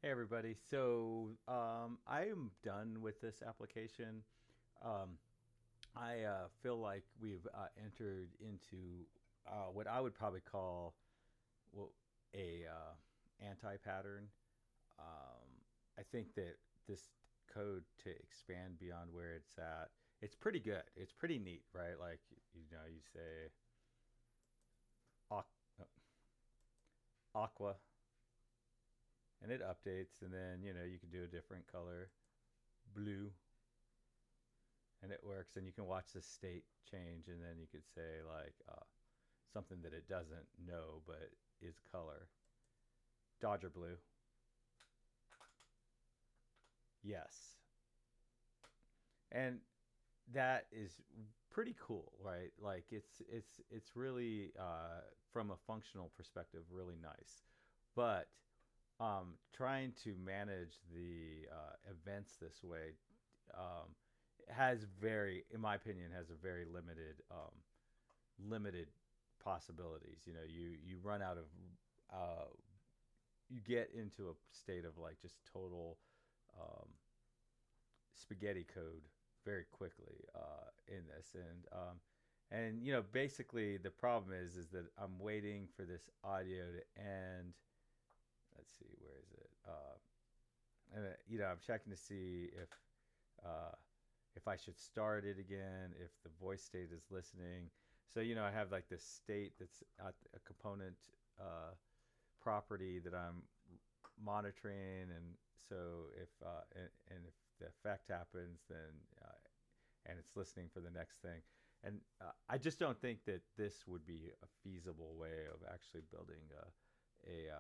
Hey everybody. I am done with this application. Um, I feel like we've entered into what I would probably call well, a anti-pattern. I think that this code to expand beyond where it's at, it's pretty good. It's pretty neat, right? Like you say aqua, and it updates, and then you can do a different color, blue, and it works, and you can watch the state change, and then you could say like something that it doesn't know but is color. Dodger blue. Yes. And that is pretty cool, right? Like it's really from a functional perspective really nice. But trying to manage the events this way um, has very, in my opinion, has a very limited possibilities. You run out of uh, you get into a state of like just total um, spaghetti code very quickly in this, and basically the problem is that I'm waiting for this audio to end. Let's see, where is it? And I'm checking to see uh, if I should start it again, if the voice state is listening. So I have like this state that's at a component property that I'm monitoring, and so if if the effect happens, then and it's listening for the next thing. And I just don't think that this would be a feasible way of actually building a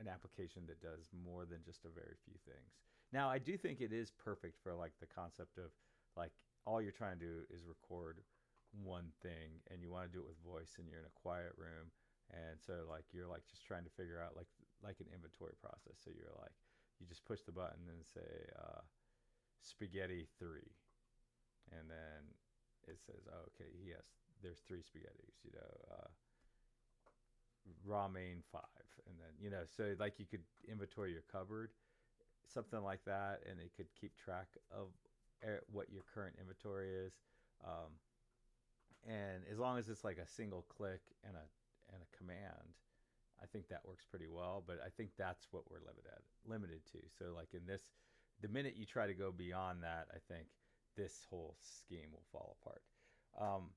an application that does more than just a very few things. Now, I do think it is perfect for like the concept of like all you're trying to do is record one thing, and you want to do it with voice, and you're in a quiet room, and so like you're like just trying to figure out like an inventory process. So you're like you just push the button and say spaghetti 3, and then it says, oh, okay, yes, there's 3 spaghettis. Ramen 5, and then so like you could inventory your cupboard, something like that, and it could keep track of what your current inventory is. Um, and as long as it's like a single click and a command, I think that works pretty well. But I think that's what we're limited to. So like in this, the minute you try to go beyond that, I think this whole scheme will fall apart. Um,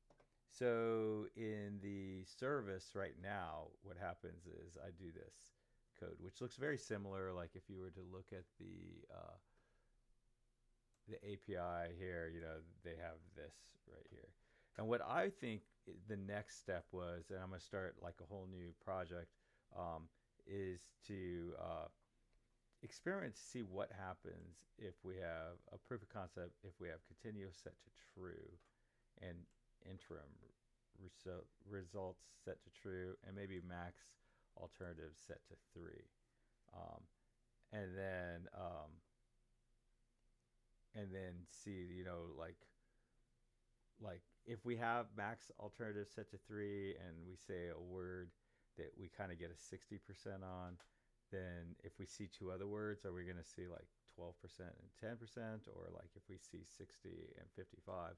so in the service right now, what happens is I do this code, which looks very similar. Like if you were to look at the API here, they have this right here. And what I think the next step was, and I'm going to start like a whole new project, um, is to experiment to see what happens if we have a proof of concept, if we have continuous set to true and interim results set to true, and maybe max alternatives set to 3. Um, and then see, like if we have max alternatives set to 3 and we say a word that we kind of get a 60% on, then if we see two other words, are we going to see like 12% and 10%? Or like if we see 60 and 55,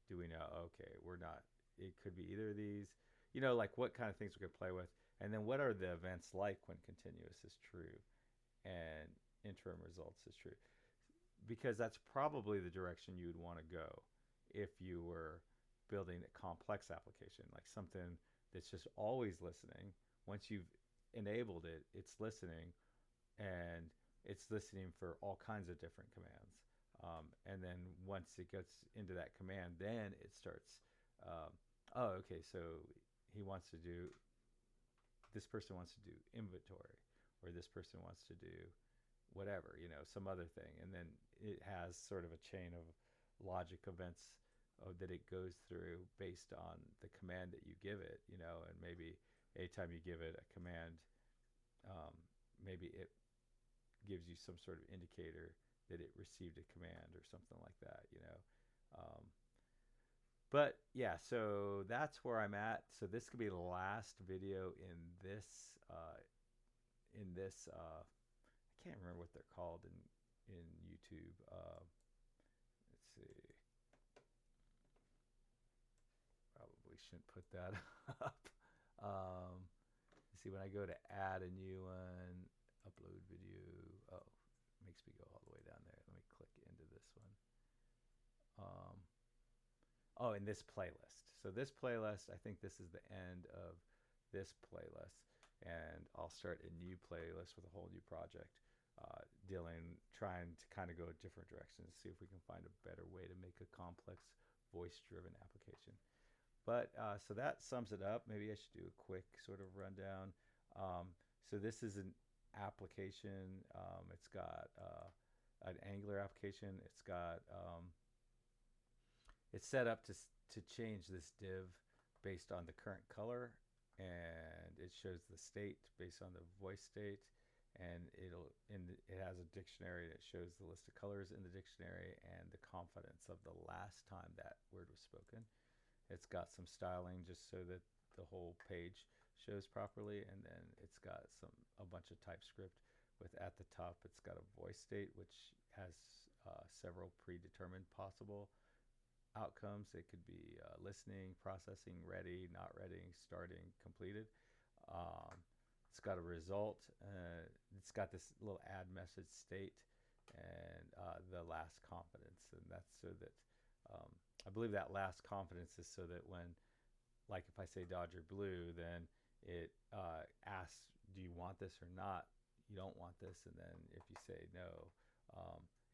do we know, okay, we're not, it could be either of these? Like what kind of things we could play with. And then what are the events like when continuous is true and interim results is true? Because that's probably the direction you would want to go if you were building a complex application, like something that's just always listening. Once you've enabled it, it's listening, and it's listening for all kinds of different commands. And then once it gets into that command, then it starts. Oh, okay, so he wants to do. This person wants to do inventory, or this person wants to do whatever, some other thing. And then it has sort of a chain of logic events that it goes through based on the command that you give it, and maybe anytime you give it a command, um, maybe it gives you some sort of indicator that it received a command or something like that. Um, but yeah, so that's where I'm at. So this could be the last video in this I can't remember what they're called in YouTube. Let's see. Probably shouldn't put that up. Um, see, when I go to add a new one, upload video. Oh, makes me go all the way down there. Let me click into this one. Um, oh, in this playlist. So this playlist, I think this is the end of this playlist, and I'll start a new playlist with a whole new project, trying to kind of go a different direction, see if we can find a better way to make a complex voice-driven application. But so that sums it up. Maybe I should do a quick sort of rundown. So this is an application. It's got an Angular application. It's set up to change this div based on the current color, and it shows the state based on the voice state, and it has a dictionary that shows the list of colors in the dictionary and the confidence of the last time that word was spoken. It's got some styling just so that the whole page shows properly, and then it's got a bunch of TypeScript with at the top it's got a voice state which has several predetermined possible outcomes. It could be listening, processing, ready, not ready, starting, completed. Um, it's got a result. It's got this little add message state and the last confidence, and that's so that I believe that last confidence is so that when, like if I say Dodger blue, then it asks, do you want this or not? You don't want this, and then if you say no,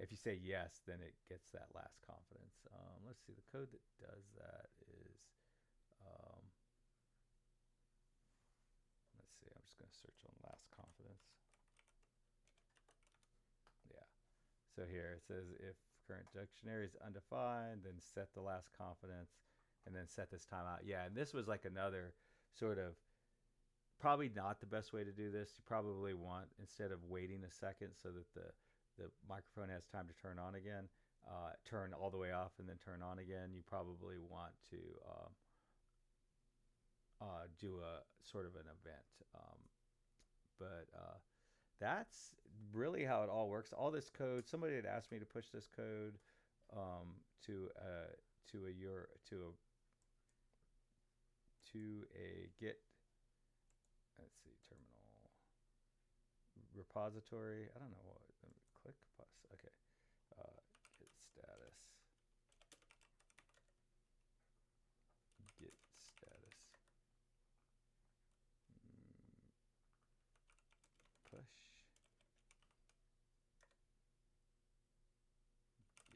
if you say yes, then it gets that last confidence. Let's see, the code that does that is, let's see, I'm just going to search on last confidence. Yeah. So here it says if current dictionary is undefined, then set the last confidence, and then set this timeout. Yeah, and this was like another sort of, probably not the best way to do this. You probably want, instead of waiting a second so that the microphone has time to turn on again, turn all the way off and then turn on again, you probably want to do a sort of an event. But that's really how it all works. All this code, somebody had asked me to push this code to a Git, let's see, terminal repository. I don't know what. Let me click plus. Okay, Git status. Git status. Push.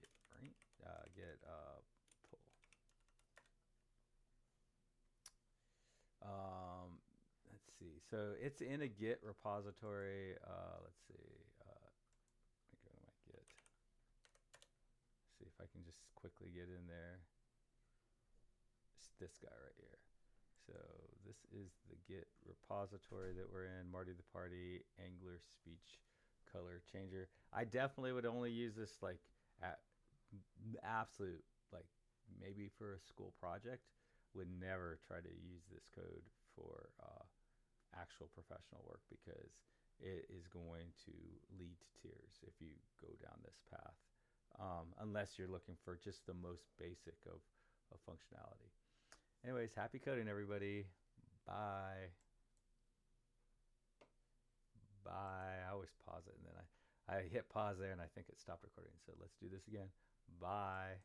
Git right. Git pull. Let's see. So it's in a Git repository. Let's see. Let me go to my Git. See if I can just quickly get in there. It's this guy right here. So this is the Git repository that we're in. Marty the Party, Angular speech color changer. I definitely would only use this like at absolute, like maybe for a school project. Would never try to use this code for actual professional work because it is going to lead to tears if you go down this path, unless you're looking for just the most basic of functionality. Anyways, happy coding, everybody. Bye. Bye. I always pause it, and then I hit pause there, and I think it stopped recording. So let's do this again. Bye.